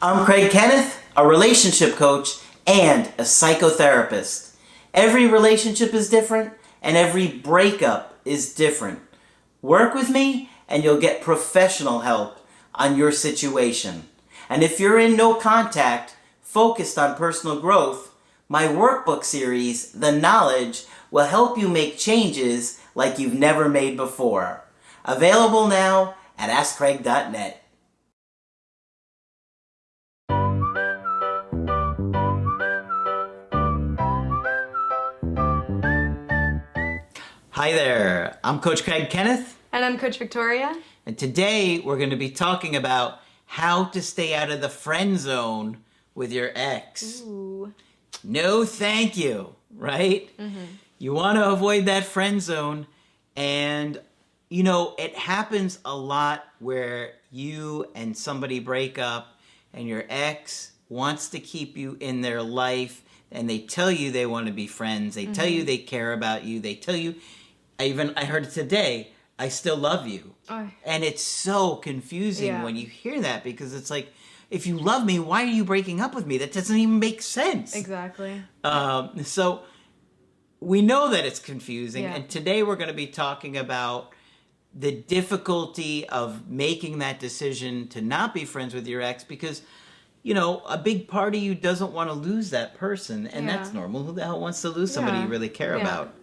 I'm Kenneth, a relationship coach and a psychotherapist. Every relationship is different and every breakup is different. Work with me and you'll get professional help on your situation. And if you're in no contact, focused on personal growth, my workbook series, The Knowledge, will help you make changes like you've never made before. Available now at AskCraig.net. Hi there, I'm Coach Kenneth. And I'm Coach Victoria. And today we're going to be talking about how to stay out of the friend zone with your ex. Ooh. No thank you, right? Mm-hmm. You want to avoid that friend zone, and you know, it happens a lot where you and somebody break up and your ex wants to keep you in their life, and they tell you they want to be friends. They tell you they care about you. They tell you, I heard it today, I still love you. Oh. And it's so confusing when you hear that, because it's like, if you love me, why are you breaking up with me? That doesn't even make sense. Exactly. So we know that it's confusing. And today we're going to be talking about the difficulty of making that decision to not be friends with your ex, because, you know, a big part of you doesn't want to lose that person. And that's normal. Who the hell wants to lose somebody you really care about?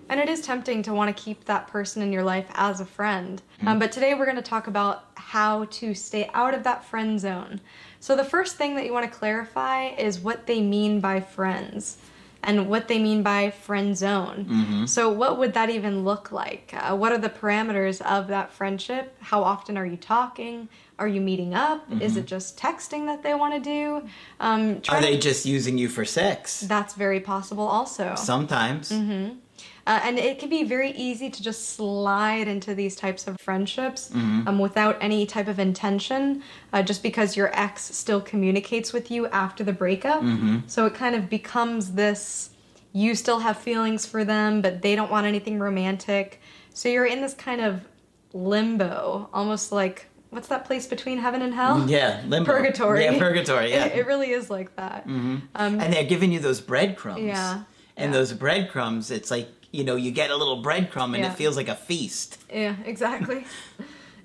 And it is tempting to want to keep that person in your life as a friend. But today we're going to talk about how to stay out of that friend zone. So the first thing that you want to clarify is what they mean by friends and what they mean by friend zone. So what would that even look like? What are the parameters of that friendship? How often are you talking? Are you meeting up? Is it just texting that they want to do? Are they just using you for sex? That's very possible also. Sometimes. And it can be very easy to just slide into these types of friendships without any type of intention, just because your ex still communicates with you after the breakup. So it kind of becomes this, you still have feelings for them, but they don't want anything romantic. So you're in this kind of limbo, almost like, what's that place between heaven and hell? Yeah, limbo. Purgatory. Yeah, purgatory, yeah. It really is like that. And they're giving you those breadcrumbs. Yeah. And those breadcrumbs, it's like, you know, you get a little breadcrumb and it feels like a feast. Yeah, exactly.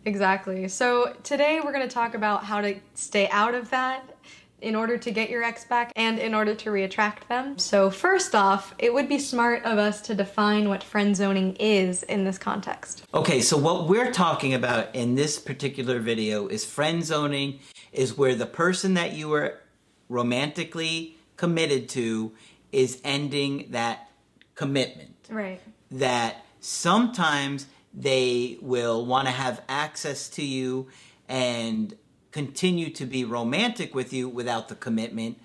Exactly. So today we're going to talk about how to stay out of that in order to get your ex back and in order to reattract them. So first off, it would be smart of us to define what friend zoning is in this context. Okay, so what we're talking about in this particular video is friend zoning is where the person that you were romantically committed to is ending that commitment. Right. That sometimes they will want to have access to you and continue to be romantic with you without the commitment,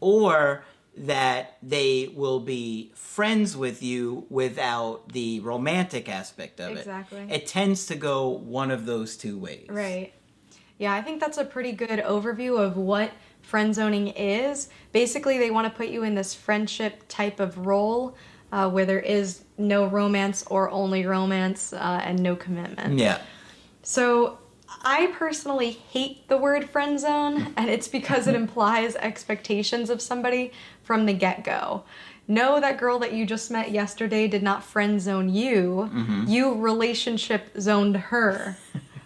or that they will be friends with you without the romantic aspect of it. Exactly. It tends to go one of those two ways. Right. Yeah, I think that's a pretty good overview of what friend zoning is. Basically, they want to put you in this friendship type of role where there is no romance or only romance and no commitment. Yeah. So I personally hate the word friend zone, and it's because it implies expectations of somebody from the get-go. No, that girl that you just met yesterday did not friend zone you. You relationship zoned her.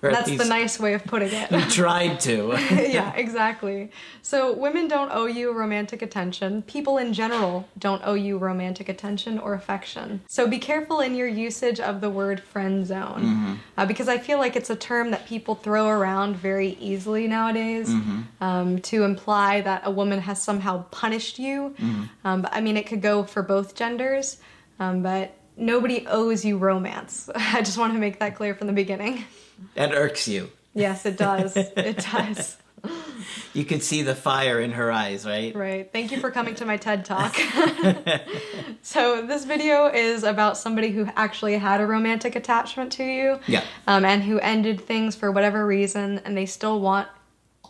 That's the nice way of putting it. You tried to. Yeah, exactly. So women don't owe you romantic attention. People in general don't owe you romantic attention or affection. So be careful in your usage of the word friend zone, because I feel like it's a term that people throw around very easily nowadays to imply that a woman has somehow punished you. But I mean, it could go for both genders, but nobody owes you romance. I just want to make that clear from the beginning. That irks you. Yes, it does. It does. You can see the fire in her eyes, right? Right. Thank you for coming to my TED Talk. So this video is about somebody who actually had a romantic attachment to you. Yeah. And who ended things for whatever reason, and they still want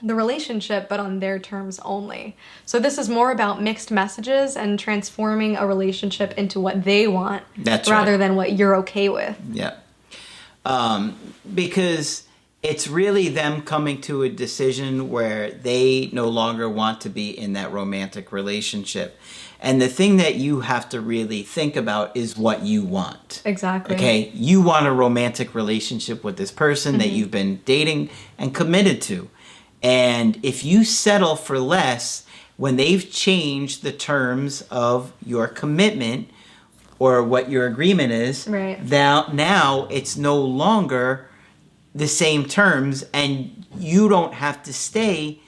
the relationship, but on their terms only. So this is more about mixed messages and transforming a relationship into what they want rather than what you're okay with. Yeah. Because It's really them coming to a decision where they no longer want to be in that romantic relationship. And the thing that you have to really think about is what you want. Exactly. Okay? You want a romantic relationship with this person that you've been dating and committed to. And if you settle for less when they've changed the terms of your commitment or what your agreement is, right. now it's no longer the same terms, and you don't have to stay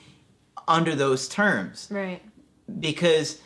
under those terms. Right. Because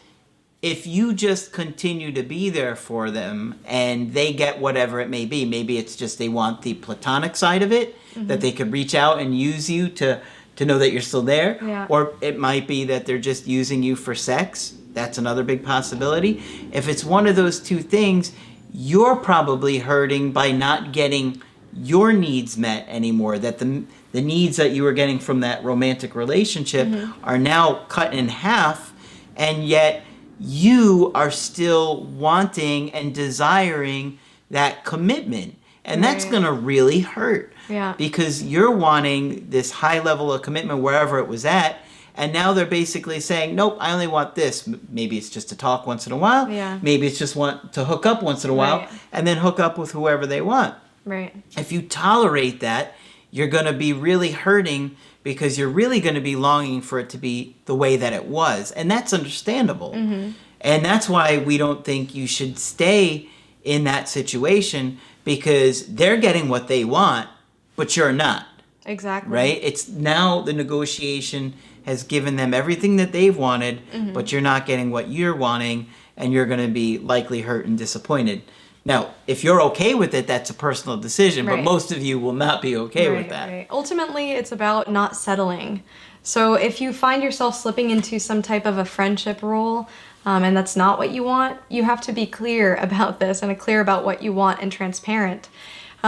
if you just continue to be there for them and they get whatever it may be, maybe it's just they want the platonic side of it, that they could reach out and use you to know that you're still there. Yeah. Or it might be that they're just using you for sex. That's another big possibility. If it's one of those two things, you're probably hurting by not getting your needs met anymore, that the needs that you were getting from that romantic relationship are now cut in half, and yet you are still wanting and desiring that commitment. And that's Right. going to really hurt. Yeah. Because you're wanting this high level of commitment wherever it was at, and now they're basically saying, nope, I only want this. Maybe it's just to talk once in a while. Yeah. Maybe it's just want to hook up once in a while, Right. and then hook up with whoever they want. Right. If you tolerate that, you're going to be really hurting, because you're really going to be longing for it to be the way that it was. And that's understandable. And that's why we don't think you should stay in that situation, because they're getting what they want, but you're not. Exactly. Right? It's now the negotiation has given them everything that they've wanted, but you're not getting what you're wanting, and you're going to be likely hurt and disappointed. Now, if you're okay with it, that's a personal decision, but Right. most of you will not be okay with Right, that. right. Ultimately, it's about not settling. So if you find yourself slipping into some type of a friendship role, and that's not what you want, you have to be clear about this and clear about what you want and transparent.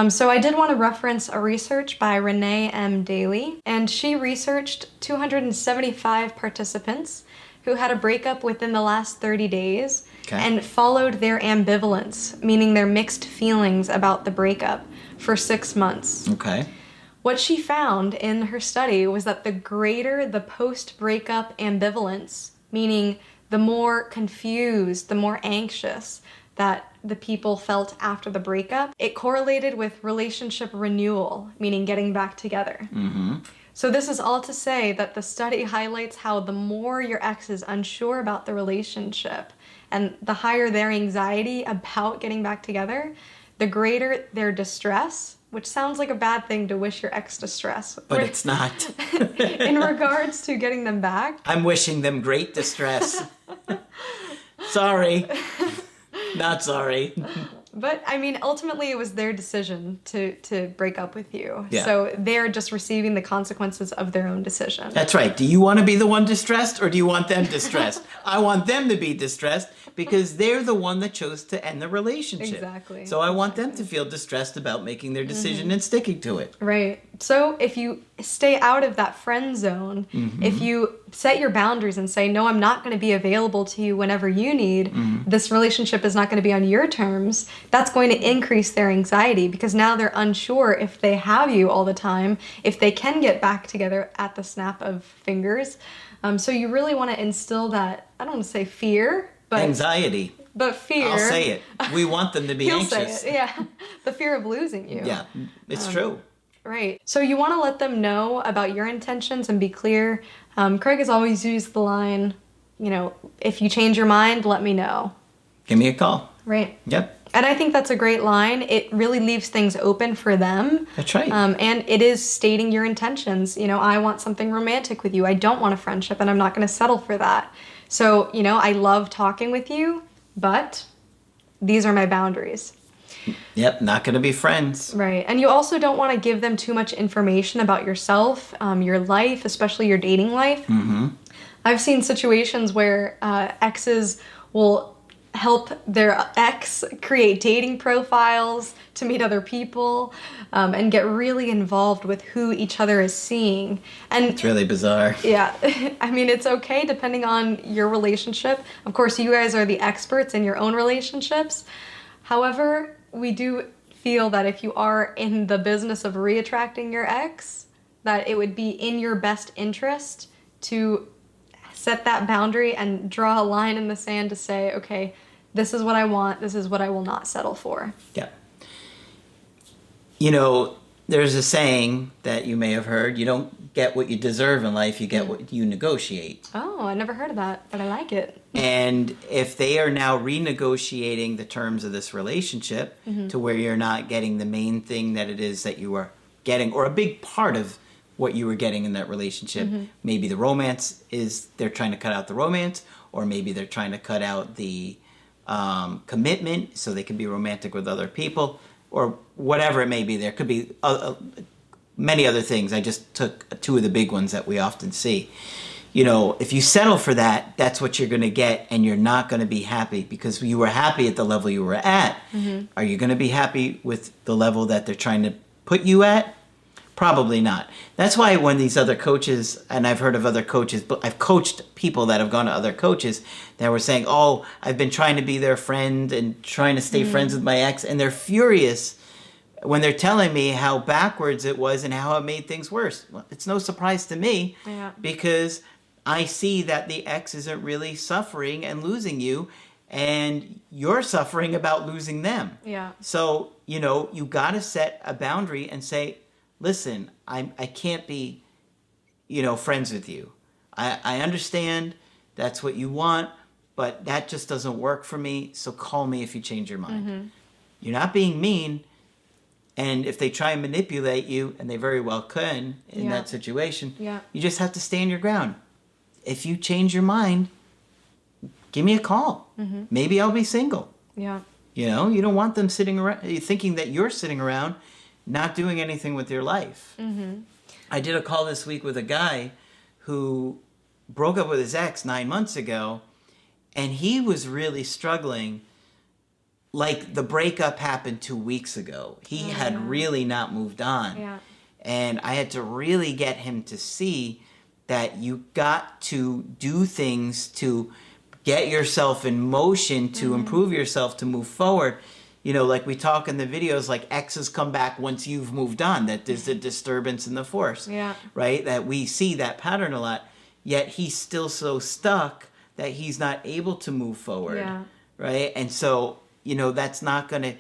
So I did want to reference a research by Renee M. Daly, and she researched 275 participants who had a breakup within the last 30 days and followed their ambivalence, meaning their mixed feelings about the breakup, for 6 months. Okay. What she found in her study was that the greater the post-breakup ambivalence, meaning the more confused, the more anxious that the people felt after the breakup, it correlated with relationship renewal, meaning getting back together. So this is all to say that the study highlights how the more your ex is unsure about the relationship and the higher their anxiety about getting back together, the greater their distress, which sounds like a bad thing to wish your ex distress. But it's not. In regards to getting them back. I'm wishing them great distress. Sorry. Not sorry. But, I mean, ultimately it was their decision to break up with you. Yeah. So they're just receiving the consequences of their own decision. That's right. Do you want to be the one distressed, or do you want them distressed? I want them to be distressed, because they're the one that chose to end the relationship. Exactly. So I want them to feel distressed about making their decision and sticking to it. Right. So if you stay out of that friend zone, if you set your boundaries and say, no, I'm not going to be available to you whenever you need, this relationship is not going to be on your terms, that's going to increase their anxiety, because now they're unsure if they have you all the time, if they can get back together at the snap of fingers. So you really want to instill that, I don't want to say fear, but Anxiety. But fear. I'll say it. We want them to be He'll anxious. say it, yeah. The fear of losing you. Yeah, it's true. Right. So you want to let them know about your intentions and be clear. Craig has always used the line, if you change your mind, let me know. Give me a call. Right. Yep. And I think that's a great line. It really leaves things open for them. That's right. And it is stating your intentions. I want something romantic with you. I don't want a friendship, and I'm not going to settle for that. So, I love talking with you, but these are my boundaries. Yep, not going to be friends. Right. And you also don't want to give them too much information about yourself, your life, especially your dating life. I've seen situations where exes will help their ex create dating profiles to meet other people, and get really involved with who each other is seeing. And It's really bizarre. yeah, I mean, it's okay depending on your relationship. Of course, you guys are the experts in your own relationships. However, we do feel that if you are in the business of reattracting your ex, that it would be in your best interest to set that boundary and draw a line in the sand to say, okay, this is what I want, this is what I will not settle for. Yeah. You know, there's a saying that you may have heard, you don't get what you deserve in life, you get what you negotiate. Oh, I never heard of that, but I like it. And if they are now renegotiating the terms of this relationship to where you're not getting the main thing that it is that you are getting, or a big part of what you were getting in that relationship, maybe the romance is, they're trying to cut out the romance, or maybe they're trying to cut out the commitment so they can be romantic with other people, or whatever it may be. There could be many other things. I just took two of the big ones that we often see. You know, if you settle for that, that's what you're going to get, and you're not going to be happy because you were happy at the level you were at. Are you going to be happy with the level that they're trying to put you at? Probably not. That's why when these other coaches, and I've heard of other coaches, but I've coached people that have gone to other coaches that were saying, oh, I've been trying to be their friend and trying to stay friends with my ex, and they're furious when they're telling me how backwards it was and how it made things worse. Well, it's no surprise to me because I see that the ex isn't really suffering and losing you, and you're suffering about losing them. Yeah. So, you know, you got to set a boundary and say, listen, I can't be, you know, friends with you. I understand that's what you want, but that just doesn't work for me, so call me if you change your mind. You're not being mean, and if they try and manipulate you, and they very well can in that situation, you just have to stand your ground. If you change your mind, give me a call. Maybe I'll be single. Yeah. You know, you don't want them sitting around, thinking that you're sitting around not doing anything with your life. I did a call this week with a guy who broke up with his ex 9 months ago, and he was really struggling. Like, the breakup happened 2 weeks ago. He had really not moved on. And I had to really get him to see that you got to do things to get yourself in motion, to improve yourself, to move forward. You know, like we talk in the videos, like exes come back once you've moved on, that there's a disturbance in the force, right? That we see that pattern a lot, yet he's still so stuck that he's not able to move forward, right? And so, you know, that's not going to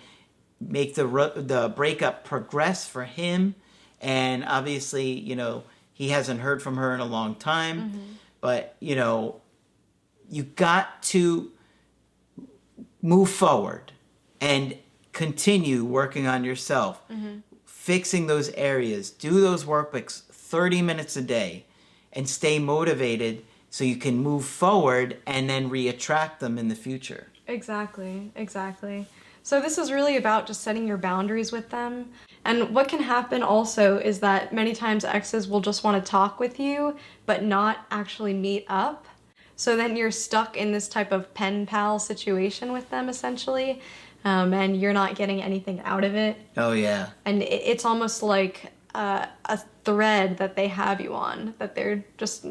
make the breakup progress for him. And obviously, you know, he hasn't heard from her in a long time, but, you know, you got to move forward and continue working on yourself, fixing those areas, do those workbooks 30 minutes a day, and stay motivated so you can move forward and then reattract them in the future. Exactly. So this is really about just setting your boundaries with them. And what can happen also is that many times exes will just want to talk with you, but not actually meet up. So then you're stuck in this type of pen pal situation with them, essentially. And you're not getting anything out of it. Oh, yeah. And it's almost like a thread that they have you on, that they're just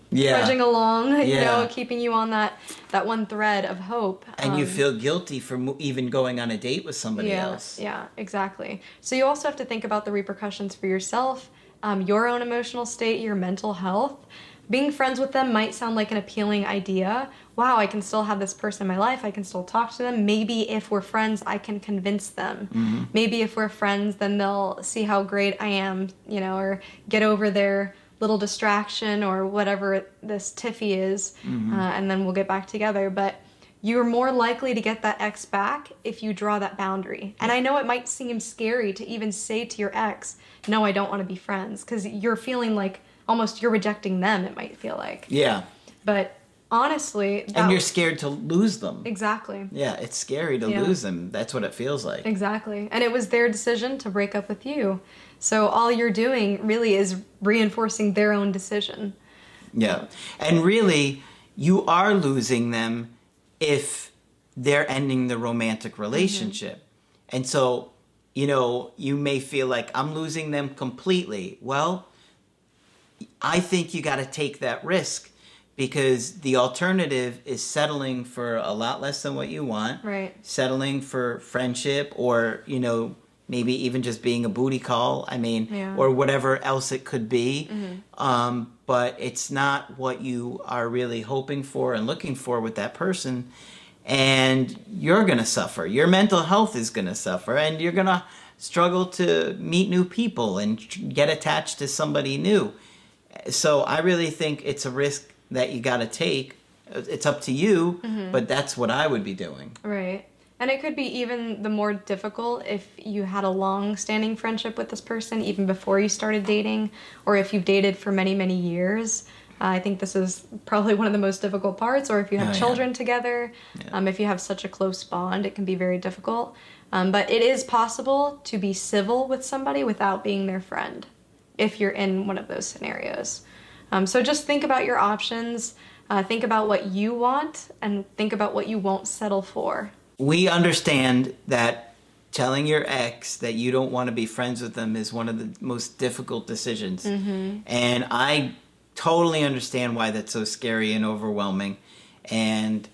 trudging along, you know, keeping you on that one thread of hope. And you feel guilty for even going on a date with somebody else. Yeah, exactly. So you also have to think about the repercussions for yourself, your own emotional state, your mental health. Being friends with them might sound like an appealing idea. Wow, I can still have this person in my life. I can still talk to them. Maybe if we're friends, I can convince them. Maybe if we're friends, then they'll see how great I am, you know, or get over their little distraction or whatever this tiffy is, and then we'll get back together. But you're more likely to get that ex back if you draw that boundary. And I know it might seem scary to even say to your ex, no, I don't want to be friends, because you're feeling like almost you're rejecting them, it might feel like. Yeah. But honestly... And you're scared to lose them. Exactly. Yeah, it's scary to lose them. That's what it feels like. Exactly. And it was their decision to break up with you. So all you're doing really is reinforcing their own decision. Yeah. And really, you are losing them if they're ending the romantic relationship. And so, you know, you may feel like, I'm losing them completely. Well, I think you got to take that risk, because the alternative is settling for a lot less than what you want. Right. Settling for friendship, or, maybe even just being a booty call. I mean, Yeah. or whatever else it could be. But it's not what you are really hoping for and looking for with that person. And you're going to suffer. Your mental health is going to suffer, and you're going to struggle to meet new people and get attached to somebody new. So I really think it's a risk that you got to take. It's up to you, but that's what I would be doing. Right. And it could be even the more difficult if you had a long-standing friendship with this person even before you started dating, or if you've dated for many, many years. I think this is probably one of the most difficult parts, or if you have children together. If you have such a close bond, it can be very difficult. But it is possible to be civil with somebody without being their friend if you're in one of those scenarios. So just think about your options, think about what you want, and think about what you won't settle for. We understand that telling your ex that you don't want to be friends with them is one of the most difficult decisions. And I totally understand why that's so scary and overwhelming. And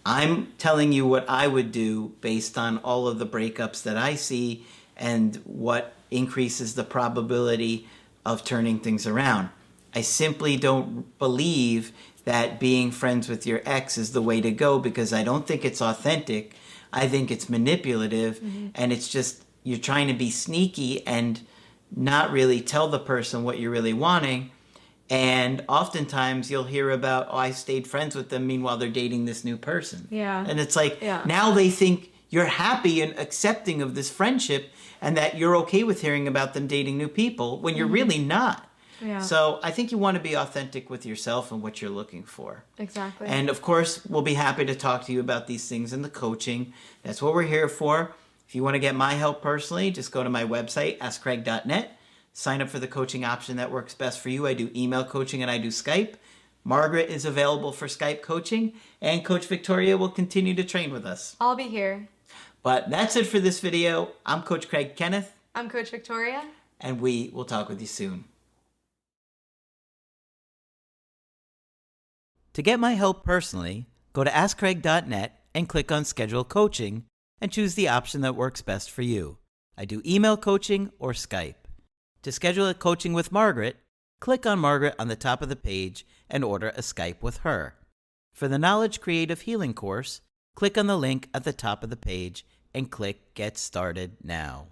I'm telling you what I would do based on all of the breakups that I see and what increases the probability of turning things around. I simply don't believe that being friends with your ex is the way to go, because I don't think it's authentic. I think it's manipulative, and it's just you're trying to be sneaky and not really tell the person what you're really wanting. And oftentimes you'll hear about, oh, I stayed friends with them, meanwhile they're dating this new person. Yeah. And it's like, now they think you're happy and accepting of this friendship and that you're okay with hearing about them dating new people when you're really not. Yeah. So I think you want to be authentic with yourself and what you're looking for. Exactly. And of course, we'll be happy to talk to you about these things in the coaching. That's what we're here for. If you want to get my help personally, just go to my website, askcraig.net. Sign up for the coaching option that works best for you. I do email coaching and I do Skype. Margaret is available for Skype coaching, and Coach Victoria will continue to train with us. I'll be here. But that's it for this video. I'm Coach Craig Kenneth. I'm Coach Victoria. And we will talk with you soon. To get my help personally, go to askcraig.net and click on Schedule Coaching and choose the option that works best for you. I do email coaching or Skype. To schedule a coaching with Margaret, click on Margaret on the top of the page and order a Skype with her. For the Knowledge Creative Healing course, click on the link at the top of the page and click Get Started Now.